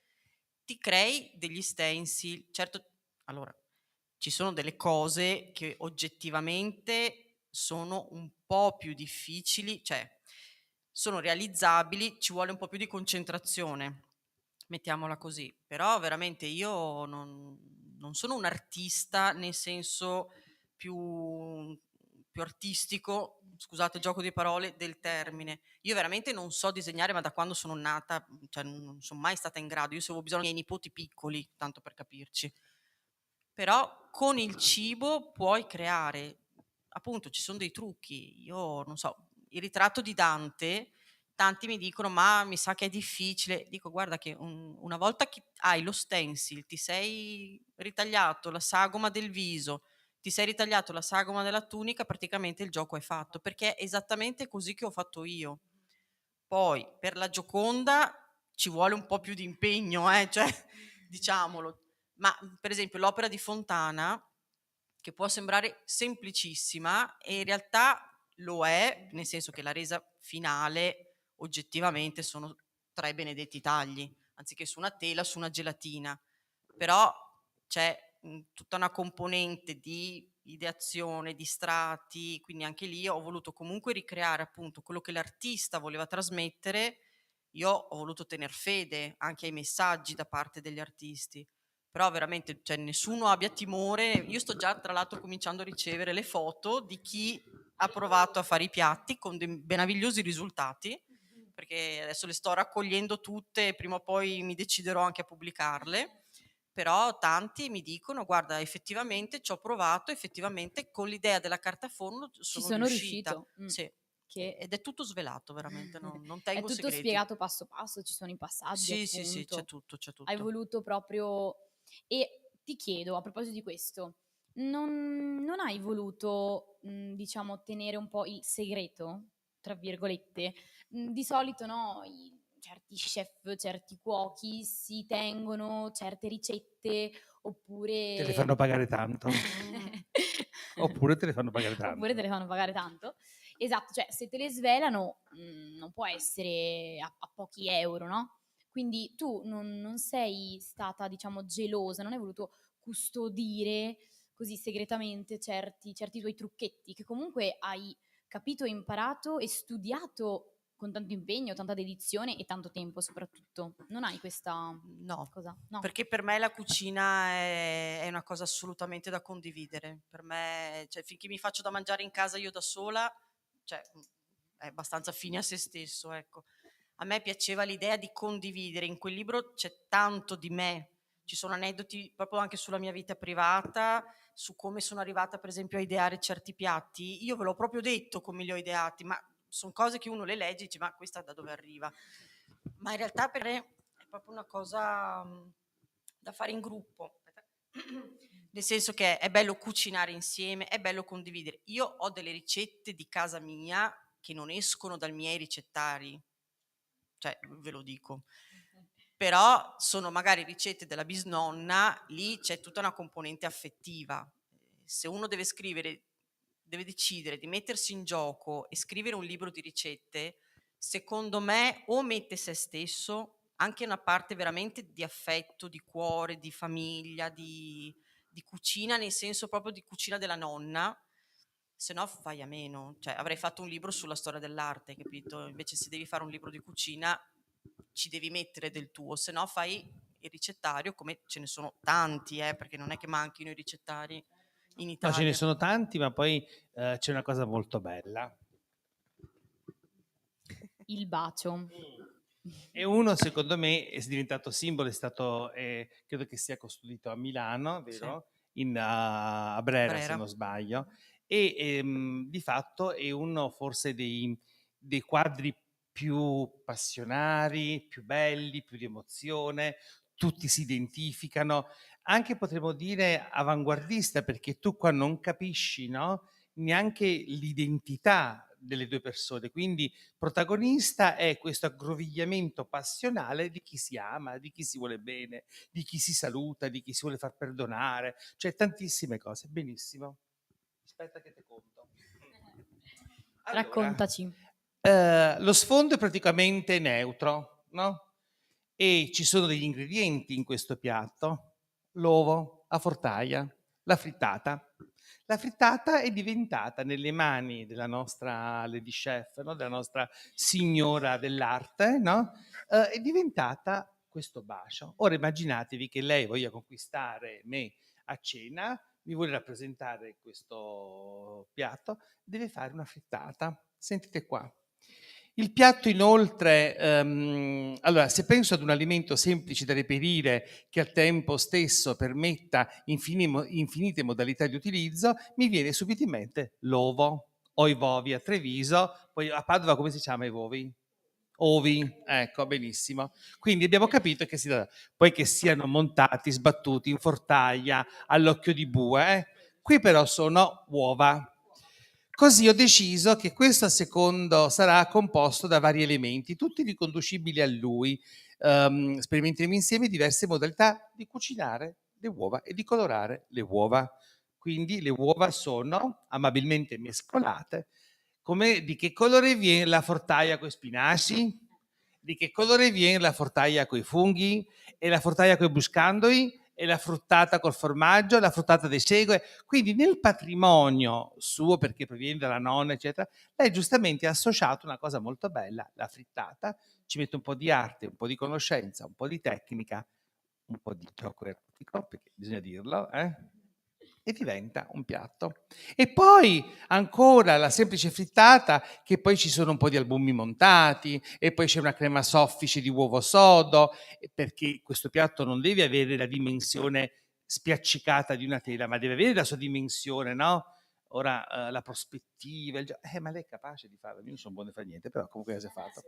Ti crei degli stencil. Certo, allora, ci sono delle cose che oggettivamente sono un po' più difficili, cioè sono realizzabili, ci vuole un po' più di concentrazione, mettiamola così. Però veramente io non sono un artista nel senso più artistico, scusate il gioco di parole, del termine. Io veramente non so disegnare, ma da quando sono nata, cioè non son mai stata in grado. Io se avevo bisogno dei miei nipoti piccoli, tanto per capirci. Però con il cibo puoi creare, appunto, ci son dei trucchi. Io non so, il ritratto di Dante, tanti mi dicono: "Ma mi sa che è difficile." Dico: "Guarda che una volta che hai lo stencil, ti sei ritagliato la sagoma del viso, ti sei ritagliato la sagoma della tunica, praticamente il gioco è fatto", perché è esattamente così che ho fatto io. Poi per la Gioconda ci vuole un po' più di impegno, cioè diciamolo. Ma, per esempio l'opera di Fontana, che può sembrare semplicissima e in realtà lo è, nel senso che la resa finale oggettivamente sono 3 benedetti tagli, anziché su una tela, su una gelatina. Però c'è, tutta una componente di ideazione, di strati, quindi anche lì ho voluto comunque ricreare appunto quello che l'artista voleva trasmettere. Io ho voluto tener fede anche ai messaggi da parte degli artisti. Però veramente, cioè nessuno abbia timore. Io sto già tra l'altro cominciando a ricevere le foto di chi ha provato a fare i piatti con dei meravigliosi risultati, perché adesso le sto raccogliendo tutte e prima o poi mi deciderò anche a pubblicarle. Però tanti mi dicono: "Guarda, effettivamente ci ho provato, effettivamente con l'idea della carta forno Ci sono sono riuscita". riuscito. Sì, Che ed è tutto svelato veramente, non è tengo tutto segreti. spiegato passo passo, ci sono i passaggi, Sì, sì, sì, c'è appunto. tutto, c'è Hai tutto. voluto proprio. E ti chiedo, a proposito di questo, non hai voluto, diciamo, tenere un po' il "segreto", tra virgolette? Di solito, no, certi chef, certi cuochi si tengono certe ricette, Te le oppure fanno pagare tanto. Oppure te le fanno pagare oppure te tanto. le fanno pagare tanto. Esatto, cioè se te le svelano, non può essere a pochi euro, no, quindi tu non sei stata, diciamo, gelosa, non hai voluto custodire così segretamente certi tuoi trucchetti, che comunque hai capito, imparato e studiato con tanto impegno, tanta dedizione e tanto tempo soprattutto. Non hai questa No, cosa? No. perché per me la cucina è una cosa assolutamente da condividere. Per me, cioè, finché mi faccio da mangiare in casa io da sola, cioè, è abbastanza fine a se stesso, ecco. A me piaceva l'idea di condividere. In quel libro c'è tanto di me, ci sono aneddoti proprio anche sulla mia vita privata, su come sono arrivata per esempio a ideare certi piatti, io ve l'ho proprio detto come li ho ideati, ma sono cose che uno le legge e dice ma questa da dove arriva? Ma in realtà per me è proprio una cosa da fare in gruppo. Nel senso che è bello cucinare insieme, è bello condividere. Io ho delle ricette di casa mia che non escono dai miei ricettari, cioè ve lo dico. Però sono magari ricette della bisnonna, lì c'è tutta una componente affettiva. Se uno deve scrivere, deve decidere di mettersi in gioco e scrivere un libro di ricette, secondo me o mette se stesso, anche una parte veramente di affetto, di cuore, di famiglia, di cucina, nel senso proprio di cucina della nonna, se no fai a meno. Cioè avrei fatto un libro sulla storia dell'arte, capito? Invece se devi fare un libro di cucina ci devi mettere del tuo, se no fai il ricettario, come ce ne sono tanti, perché non è che manchino i ricettari in No, ce ne Italia. sono tanti, ma poi c'è una cosa molto bella. Il bacio. E uno, secondo me, è diventato simbolo, è stato, credo che sia custodito a Milano, vero? A Brera, se Brera. non sbaglio. E di fatto è uno forse dei quadri più passionari, più belli, più di emozione, tutti si identificano, anche potremmo dire avanguardista, perché tu qua non capisci, no? Neanche l'identità delle due persone, quindi protagonista è questo aggrovigliamento passionale di chi si ama, di chi si vuole bene, di chi si saluta, di chi si vuole far perdonare, cioè tantissime cose. Benissimo. Aspetta che te conto. Allora, Raccontaci. lo sfondo è praticamente neutro, no? E ci sono degli ingredienti in questo piatto: l'uovo a fortaia, la frittata. La frittata è diventata nelle mani della nostra lady chef, no? Della nostra signora dell'arte, no? È diventata questo bacio. Ora immaginatevi che lei voglia conquistare me a cena, mi vuole rappresentare questo piatto, deve fare una frittata. Sentite qua. Il piatto inoltre, allora se penso ad un alimento semplice da reperire che al tempo stesso permetta infinite modalità di utilizzo, mi viene subito in mente l'ovo o i vovi a Treviso, poi a Padova come si chiama i vovi? Ovi, ecco, benissimo. Quindi abbiamo capito che poi che siano montati, sbattuti in fortaia, all'occhio di bue, qui però sono uova. Così ho deciso che questo secondo sarà composto da vari elementi, tutti riconducibili a lui. Sperimenteremo insieme diverse modalità di cucinare le uova e di colorare le uova. Quindi le uova sono amabilmente mescolate. Di che colore viene la fortaia con i spinaci? Di che colore viene la fortaia con i funghi? E la fortaia con i buscandoli? E la fruttata col formaggio? La fruttata dei segue? Quindi nel patrimonio suo, perché proviene dalla nonna, eccetera, lei giustamente ha associato una cosa molto bella, la frittata, ci mette un po' di arte, un po' di conoscenza, un po' di tecnica, un po' di gioco erotico, perché bisogna dirlo, e diventa un piatto. E poi ancora la semplice frittata, che poi ci sono un po' di albumi montati, e poi c'è una crema soffice di uovo sodo, perché questo piatto non deve avere la dimensione spiaccicata di una tela, ma deve avere la sua dimensione, no? Ora la prospettiva, ma lei è capace di farlo, io non sono buono a fare niente, però comunque cosa ha fatto.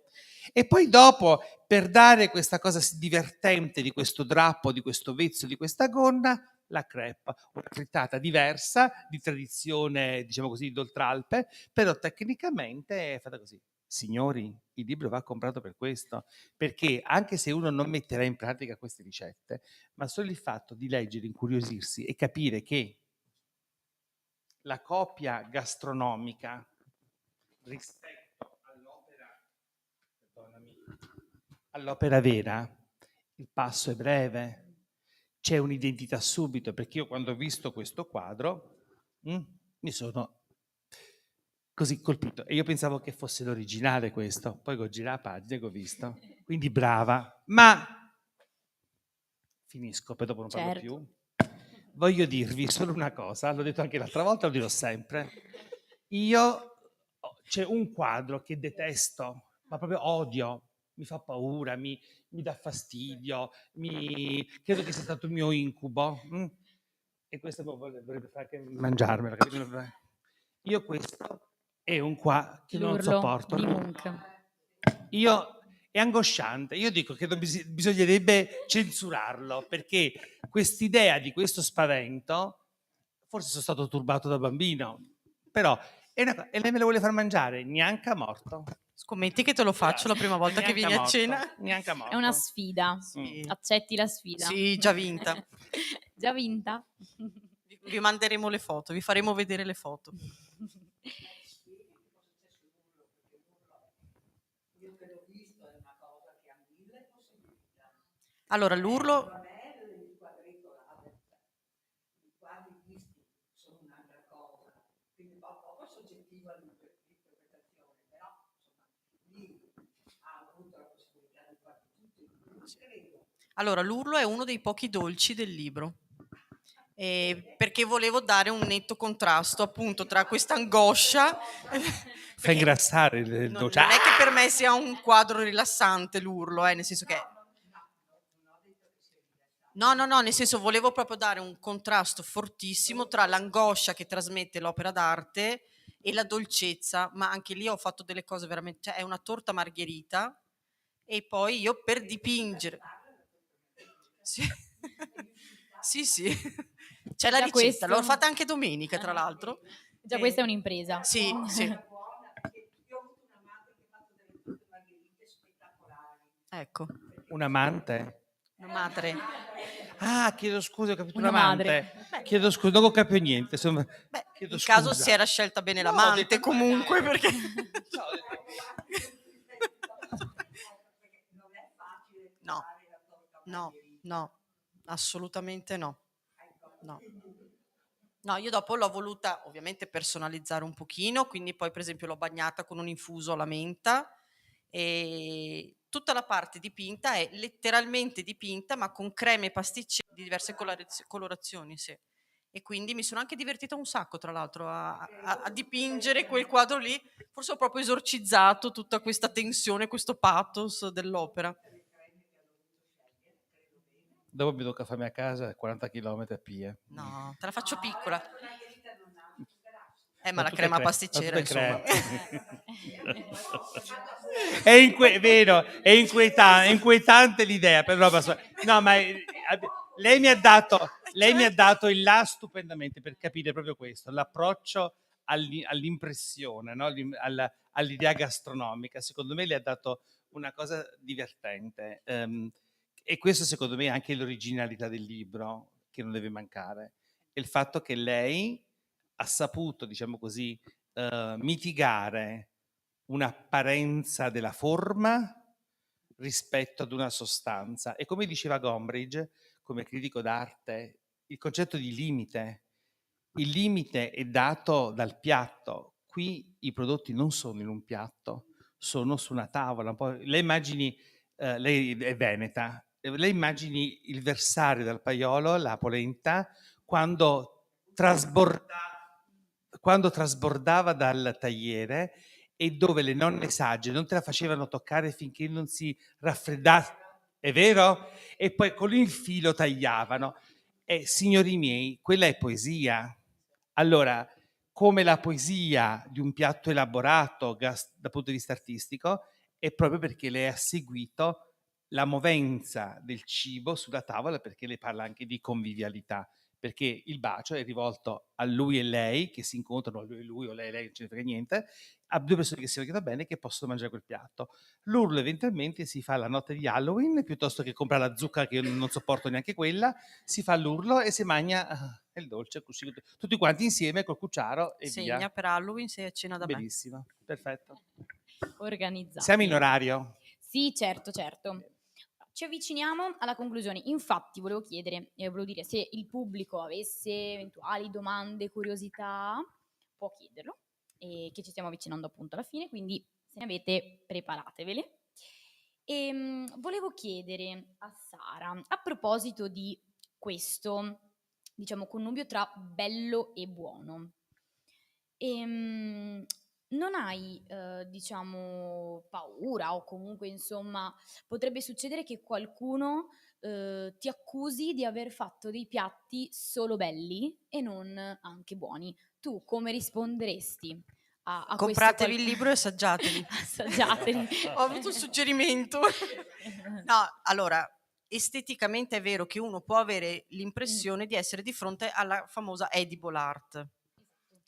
E poi dopo, per dare questa cosa divertente di questo drappo, di questo vezzo, di questa gonna, la crepe, una frittata diversa, di tradizione, diciamo così, d'Oltralpe, però tecnicamente è fatta così. Signori, il libro va comprato per questo, perché anche se uno non metterà in pratica queste ricette, ma solo il fatto di leggere, incuriosirsi e capire che la copia gastronomica rispetto all'opera vera, il passo è breve, c'è un'identità subito, perché io quando ho visto questo quadro mi sono così colpito e io pensavo che fosse l'originale questo, poi ho girato la pagina e ho visto, quindi brava, ma finisco, poi dopo non parlo Certo. più. Voglio dirvi solo una cosa, l'ho detto anche l'altra volta, lo dirò sempre. C'è un quadro che detesto, ma proprio odio, mi fa paura, mi dà fastidio, credo che sia stato il mio incubo. e questo vorrebbe fare anche mangiarmelo. Io questo è un qua che non L'urlo sopporto. di Munch. È angosciante. Io dico che bisognerebbe censurarlo, perché quest'idea di questo spavento, forse sono stato turbato da bambino, però e lei me lo vuole far mangiare, neanche a morto. Scommetti che te lo faccio la prima volta che vieni a cena? Neanche a morto. È una sfida. Sì. Accetti la sfida? Sì, già vinta. Già vinta? Vi manderemo le foto, vi faremo vedere le foto. Allora, l'urlo... Allora, l'urlo è uno dei pochi dolci del libro, perché volevo dare un netto contrasto appunto tra questa angoscia. Fa ingrassare il Non dolce. è che per me sia un quadro rilassante l'urlo, nel senso che... No, nel senso volevo proprio dare un contrasto fortissimo tra l'angoscia che trasmette l'opera d'arte e la dolcezza, ma anche lì ho fatto delle cose veramente... Cioè è una torta margherita e poi io per dipingere... Sì, sì. C'è la Già ricetta, questo- l'ho fatta anche domenica tra l'altro. Già questa è un'impresa. Sì. Ecco, Un amante? una madre. Ah, chiedo scusa, ho capito Una un amante. madre. Chiedo scusa, non ho capito niente. Insomma, Beh, chiedo in scusa. caso si era scelta bene No, ho l'amante detto- comunque perché... No, ho detto- No, assolutamente no. No, io dopo l'ho voluta ovviamente personalizzare un pochino, quindi poi per esempio l'ho bagnata con un infuso alla menta e tutta la parte dipinta è letteralmente dipinta ma con creme e pasticcini di diverse colorazioni, sì. E quindi mi sono anche divertita un sacco tra l'altro a dipingere quel quadro lì, forse ho proprio esorcizzato tutta questa tensione, questo pathos dell'opera. Dopo mi tocca farmi a casa 40 km a piedi. No, te la faccio piccola. Ma la tutte crema cre- pasticcera, tutte insomma. Vero, è inquietante l'idea, però no, ma lei mi ha dato il là stupendamente per capire proprio questo, l'approccio all'impressione, no? All'idea gastronomica. Secondo me le ha dato una cosa divertente. E questo secondo me è anche l'originalità del libro, che non deve mancare. È il fatto che lei ha saputo, diciamo così, mitigare un'apparenza della forma rispetto ad una sostanza. E come diceva Gombrich, come critico d'arte, il concetto di limite. Il limite è dato dal piatto. Qui i prodotti non sono in un piatto, sono su una tavola. Lei immagini, lei è veneta, lei immagini il versare dal paiolo la polenta quando trasbordava dal tagliere e dove le nonne sagge non te la facevano toccare finché non si raffreddasse, è vero? E poi con il filo tagliavano. E signori miei, quella è poesia. Allora, come la poesia di un piatto elaborato dal punto di vista artistico, è proprio perché lei ha seguito la movenza del cibo sulla tavola, perché lei parla anche di convivialità, perché il bacio è rivolto a lui e lei che si incontrano, lui o lei, non ce ne frega niente, a due persone che si vogliono bene che possono mangiare quel piatto. L'urlo eventualmente si fa la notte di Halloween, piuttosto che comprare la zucca, che io non sopporto neanche quella, si fa l'urlo e si mangia il dolce, così, tutti quanti insieme col cucciaro e Segna via. per Halloween, sei a cena da me. Benissimo, perfetto. Organizzati. Siamo in orario? Sì, certo. Ci avviciniamo alla conclusione. Infatti volevo dire se il pubblico avesse eventuali domande, curiosità, può chiederlo, e che ci stiamo avvicinando appunto alla fine, quindi se ne avete preparatevele. Volevo chiedere a Sara, a proposito di questo, diciamo, connubio tra bello e buono, non hai, diciamo, paura o comunque insomma potrebbe succedere che qualcuno ti accusi di aver fatto dei piatti solo belli e non anche buoni. Tu come risponderesti a questo Compratevi il libro e assaggiateli. Assaggiateli. Ho avuto un suggerimento. No, allora, esteticamente è vero che uno può avere l'impressione di essere di fronte alla famosa edible art,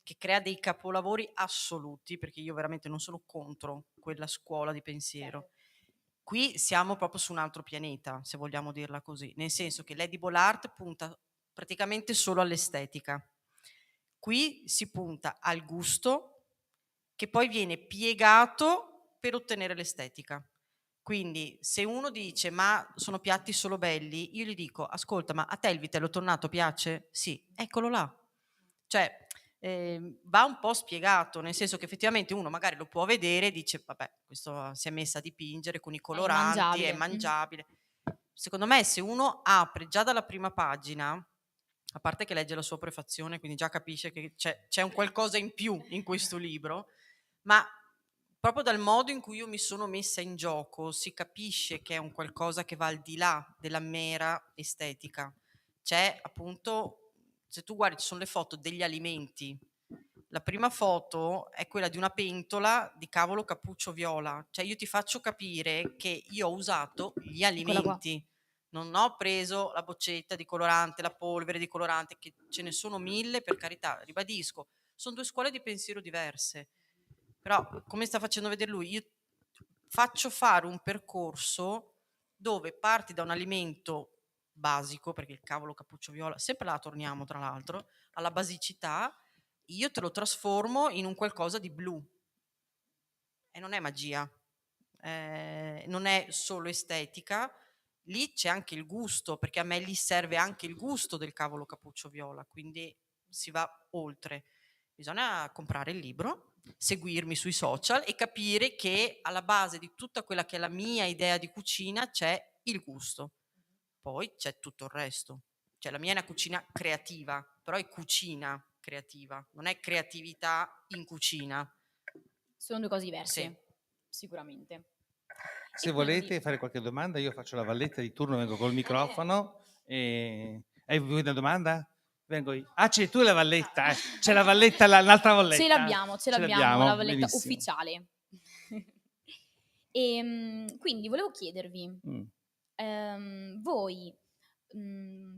che crea dei capolavori assoluti, perché io veramente non sono contro quella scuola di pensiero. Qui siamo proprio su un altro pianeta, se vogliamo dirla così, nel senso che l'edible art punta praticamente solo all'estetica. Qui si punta al gusto che poi viene piegato per ottenere l'estetica. Quindi se uno dice ma sono piatti solo belli, io gli dico ascolta, ma a te il vitello tornato piace? Sì, eccolo là. Cioè va un po' spiegato, nel senso che effettivamente uno magari lo può vedere e dice vabbè, questo si è messa a dipingere con i coloranti, è immangiabile. mangiabile. Secondo me se uno apre già dalla prima pagina, a parte che legge la sua prefazione, quindi già capisce che c'è un qualcosa in più in questo libro, ma proprio dal modo in cui io mi sono messa in gioco si capisce che è un qualcosa che va al di là della mera estetica. C'è appunto, se tu guardi, ci sono le foto degli alimenti. La prima foto è quella di una pentola di cavolo cappuccio viola, cioè io ti faccio capire che io ho usato gli Eccola qua. alimenti, non ho preso la boccetta di colorante, la polvere di colorante, che ce ne sono 1000, per carità, ribadisco, sono due scuole di pensiero diverse. Però, come sta facendo vedere lui, io faccio fare un percorso dove parti da un alimento basico, perché il cavolo cappuccio viola, sempre là torniamo tra l'altro, alla basicità, io te lo trasformo in un qualcosa di blu. E non è magia, non è solo estetica, lì c'è anche il gusto, perché a me lì serve anche il gusto del cavolo cappuccio viola, quindi si va oltre. Bisogna comprare il libro, seguirmi sui social e capire che alla base di tutta quella che è la mia idea di cucina c'è il gusto. Poi c'è tutto il resto. Cioè la mia è una cucina creativa, però è cucina creativa, non è creatività in cucina. Sono due cose diverse, Sì. sicuramente. Se E quindi volete fare qualche domanda, io faccio la valletta di turno, vengo col microfono. Hai vuoi una domanda? Vengo io. Ah, c'è tu la valletta, eh. C'è la valletta, l'altra valletta. ce Ce l'abbiamo, la l'abbiamo, valletta benissimo. ufficiale. Quindi volevo chiedervi, voi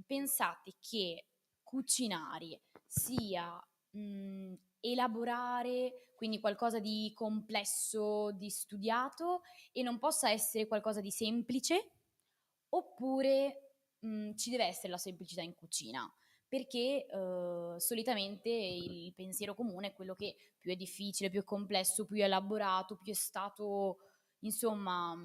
pensate che cucinare sia elaborare, quindi qualcosa di complesso, di studiato, e non possa essere qualcosa di semplice, oppure ci deve essere la semplicità in cucina? Perché solitamente il pensiero comune è quello che più è difficile, più è complesso, più è elaborato, più è stato, insomma,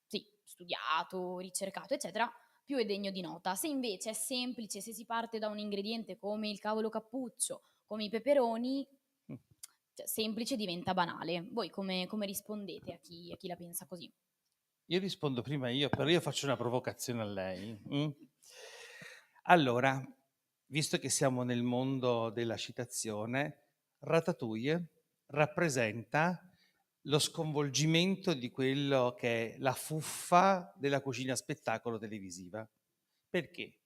sì, studiato, ricercato, eccetera, più è degno di nota. Se invece è semplice, se si parte da un ingrediente come il cavolo cappuccio, come i peperoni, cioè, semplice diventa banale. Voi come rispondete a chi la pensa così? Io rispondo prima io, però io faccio una provocazione a lei. Allora, visto che siamo nel mondo della citazione, Ratatouille rappresenta lo sconvolgimento di quello che è la fuffa della cucina spettacolo televisiva. Perché?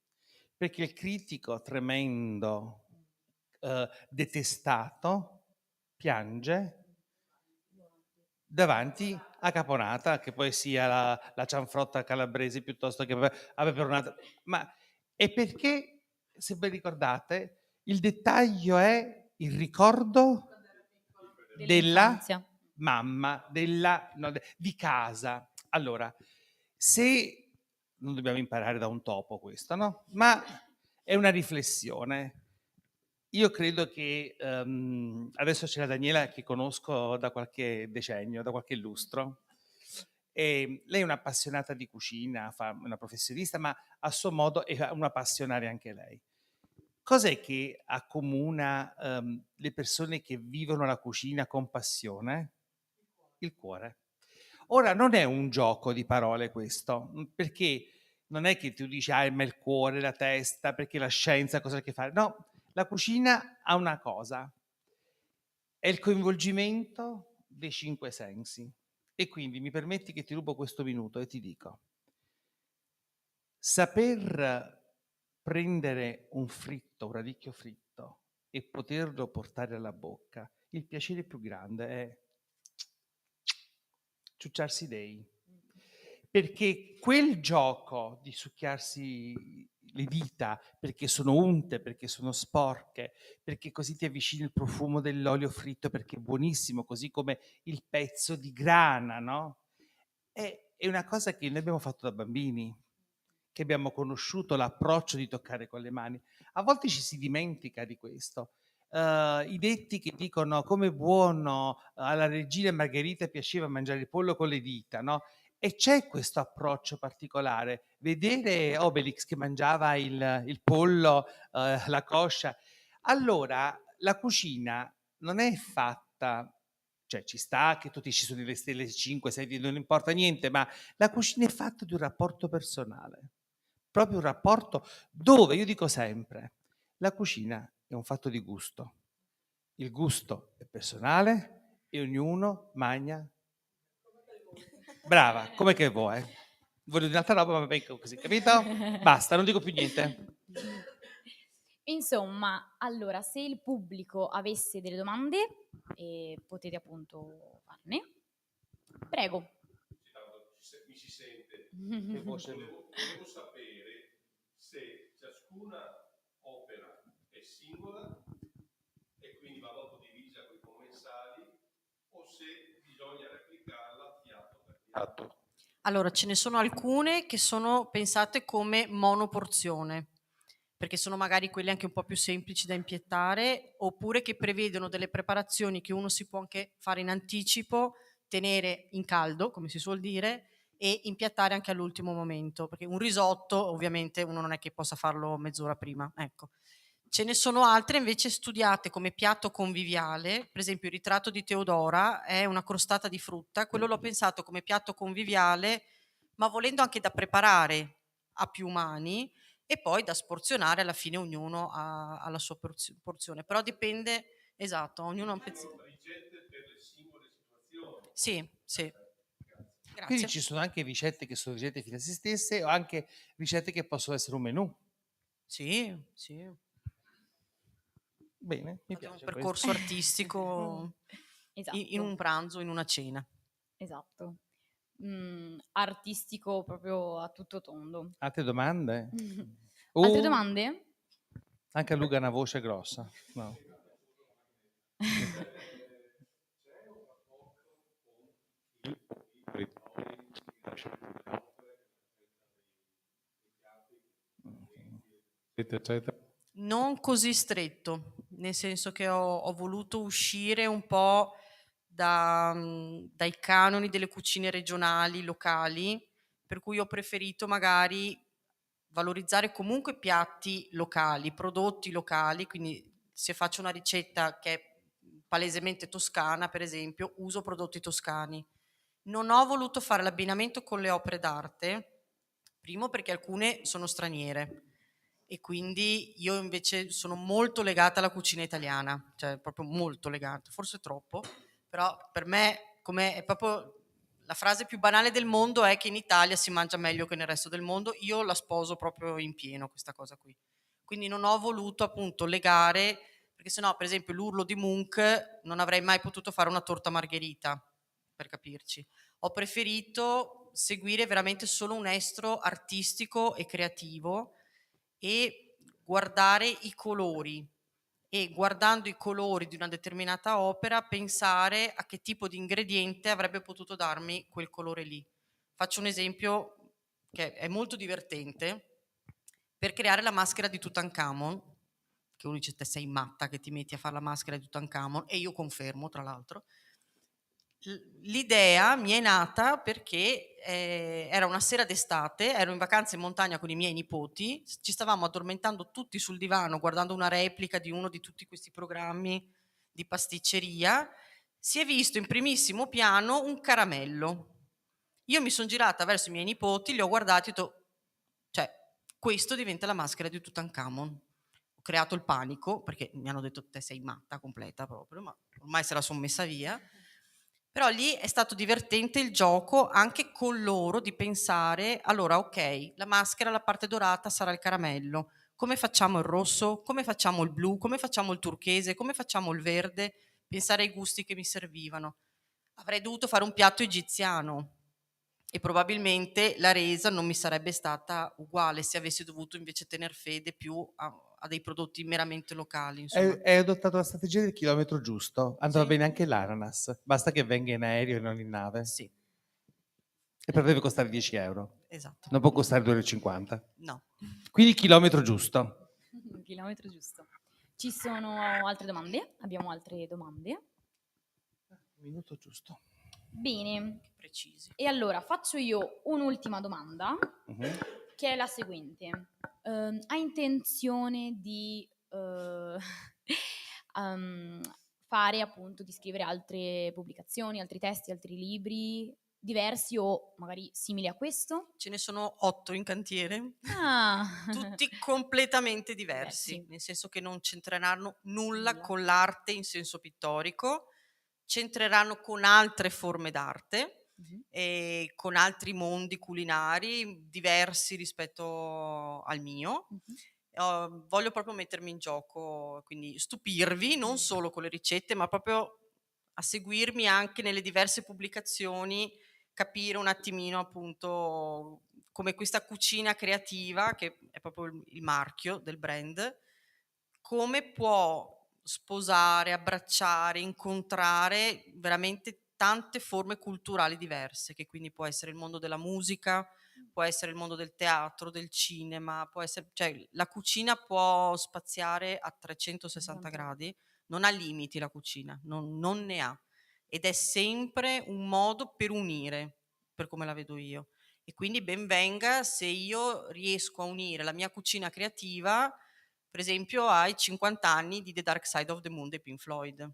Perché il critico tremendo, detestato, piange davanti a Caponata, che poi sia la cianfrotta calabrese piuttosto che la peperonata. Ma è perché, se ben ricordate, il dettaglio è il ricordo della Dell'infanzia. mamma, di casa. Allora, se non dobbiamo imparare da un topo questo, no? Ma è una riflessione. Io credo che adesso c'è la Daniela che conosco da qualche decennio, da qualche lustro. E lei è un'appassionata di cucina, una professionista, ma a suo modo è una passionaria anche lei. Cos'è che accomuna le persone che vivono la cucina con passione? Il cuore. Ora non è un gioco di parole questo, perché non è che tu dici ma il cuore, la testa, perché la scienza cosa ha a che fare? No, la cucina ha una cosa, è il coinvolgimento dei 5 sensi. E quindi mi permetti che ti rubo questo minuto e ti dico, Saper prendere un radicchio fritto e poterlo portare alla bocca, il piacere più grande è ciucciarsi i dei. Perché quel gioco di succhiarsi le dita perché sono unte, perché sono sporche, perché così ti avvicini il profumo dell'olio fritto perché è buonissimo, così come il pezzo di grana, no? È una cosa che noi abbiamo fatto da bambini, che abbiamo conosciuto l'approccio di toccare con le mani. A volte ci si dimentica di questo. I detti che dicono come buono, alla regina Margherita piaceva mangiare il pollo con le dita, no? E c'è questo approccio particolare. Vedere Obelix che mangiava il pollo, la coscia. Allora, la cucina non è fatta, cioè ci sta che tutti ci sono le stelle 5, 6, non importa niente, ma la cucina è fatta di un rapporto personale. Proprio un rapporto dove, io dico sempre, la cucina è un fatto di gusto. Il gusto è personale e ognuno mangia. Brava, come che vuoi. Voglio di un'altra roba, ma va bene così, capito? Basta, non dico più niente. Insomma, allora, se il pubblico avesse delle domande, potete appunto farne. Prego. Mi si sente. Che voce. Volevo sapere se ciascuna opera è singola e quindi va dopo divisa con i commensali o se bisogna replicarla fiato per fiato. Allora, ce ne sono alcune che sono pensate come monoporzione, perché sono magari quelle anche un po' più semplici da impiettare, oppure che prevedono delle preparazioni che uno si può anche fare in anticipo, tenere in caldo, come si suol dire, e impiattare anche all'ultimo momento, perché un risotto ovviamente uno non è che possa farlo mezz'ora prima, ecco. Ce ne sono altre invece studiate come piatto conviviale, per esempio il ritratto di Teodora è una crostata di frutta, quello l'ho pensato come piatto conviviale, ma volendo anche da preparare a più mani e poi da sporzionare alla fine ognuno ha la sua porzione, però dipende, esatto, ognuno ha un pezzetto. Ricette per le singole situazioni. Sì, sì. Quindi Grazie. ci sono anche ricette che sono ricette fine a se stesse o anche ricette che possono essere un menù. Sì, sì. Bene, mi Fate un piace percorso questo. artistico Esatto, in un pranzo, in una cena. esatto. Artistico proprio a tutto tondo. Altre domande? Altre domande? Anche a Luca ha una voce grossa. No. Eccetera. Non così stretto, nel senso che ho voluto uscire un po' dai canoni delle cucine regionali, locali, per cui ho preferito magari valorizzare comunque piatti locali, prodotti locali, quindi se faccio una ricetta che è palesemente toscana, per esempio, uso prodotti toscani. Non ho voluto fare l'abbinamento con le opere d'arte, primo perché alcune sono straniere e quindi io invece sono molto legata alla cucina italiana, cioè proprio molto legata, forse troppo, però per me come è proprio la frase più banale del mondo è che in Italia si mangia meglio che nel resto del mondo, io la sposo proprio in pieno questa cosa qui. Quindi non ho voluto appunto legare, perché sennò per esempio l'Urlo di Munch non avrei mai potuto fare una torta margherita, per capirci. Ho preferito seguire veramente solo un estro artistico e creativo e guardare i colori e guardando i colori di una determinata opera pensare a che tipo di ingrediente avrebbe potuto darmi quel colore lì. Faccio un esempio che è molto divertente. Per creare la maschera di Tutankhamon, che uno dice te sei matta che ti metti a fare la maschera di Tutankhamon, e io confermo tra l'altro, l'idea mi è nata perché era una sera d'estate, ero in vacanza in montagna con i miei nipoti, ci stavamo addormentando tutti sul divano guardando una replica di uno di tutti questi programmi di pasticceria, si è visto in primissimo piano un caramello. Io mi sono girata verso i miei nipoti, li ho guardati e ho detto, cioè, questo diventa la maschera di Tutankhamon. Ho creato il panico perché mi hanno detto te sei matta completa proprio, ma ormai se la sono messa via. Però lì è stato divertente il gioco anche con loro di pensare, allora ok, la maschera, la parte dorata sarà il caramello, come facciamo il rosso, come facciamo il blu, come facciamo il turchese, come facciamo il verde, pensare ai gusti che mi servivano. Avrei dovuto fare un piatto egiziano e probabilmente la resa non mi sarebbe stata uguale se avessi dovuto invece tener fede più a dei prodotti meramente locali, insomma. Hai adottato la strategia del chilometro giusto. Andava Sì. bene anche l'ananas. Basta che venga in aereo e non in nave. Sì, E però deve costare 10 euro. esatto. Non può costare 2,50 €. No. Quindi chilometro giusto. Un chilometro giusto. Ci sono altre domande? Abbiamo altre domande? Minuto giusto. Bene. Precisi. E allora faccio io un'ultima domanda, Mhm. che è la seguente. Hai intenzione di ehm, fare appunto, di scrivere altre pubblicazioni, altri testi, altri libri diversi o magari simili a questo? Ce ne sono 8 in cantiere, Ah, tutti completamente diversi, Diversi. nel senso che non c'entreranno nulla Nulla. con l'arte in senso pittorico, c'entreranno con altre forme d'arte Mhm. e con altri mondi culinari diversi rispetto al mio. Mhm. Voglio proprio mettermi in gioco, quindi stupirvi non solo con le ricette, ma proprio a seguirmi anche nelle diverse pubblicazioni, capire un attimino appunto come questa cucina creativa, che è proprio il marchio del brand, come può sposare, abbracciare, incontrare veramente tante forme culturali diverse, che quindi può essere il mondo della musica, può essere il mondo del teatro, del cinema, può essere, cioè la cucina può spaziare a 360 gradi, non ha limiti la cucina, non ne ha. Ed è sempre un modo per unire, per come la vedo io. E quindi ben venga se io riesco a unire la mia cucina creativa, per esempio, ai 50 anni di The Dark Side of the Moon dei Pink Floyd.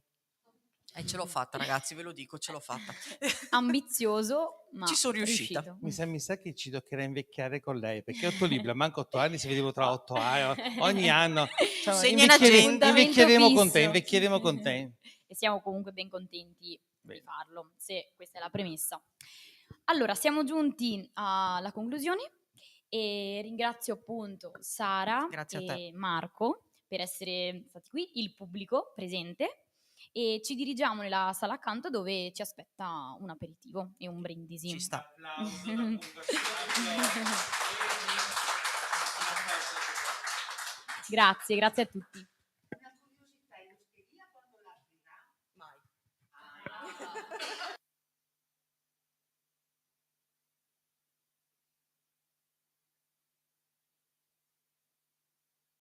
E ce l'ho fatta, ragazzi, ve lo dico, ce l'ho fatta. Ambizioso, ma Ci sono riuscita. riuscito. Mi sa che ci toccherà invecchiare con lei, perché 8 libri, manco 8 anni, se vedevo tra 8 anni, ogni anno. Cioè, Segna in agenda. invecchieremo con te, Fisso. invecchieremo con te. E siamo comunque ben contenti di Bene. farlo, se questa è la premessa. Allora, siamo giunti alla conclusione e ringrazio appunto Sara Grazie a te. e Marco per essere stati qui, il pubblico presente, e ci dirigiamo nella sala accanto dove ci aspetta un aperitivo e un brindisi. Ci sta. Applauso da Grazie, grazie a tutti. Mai.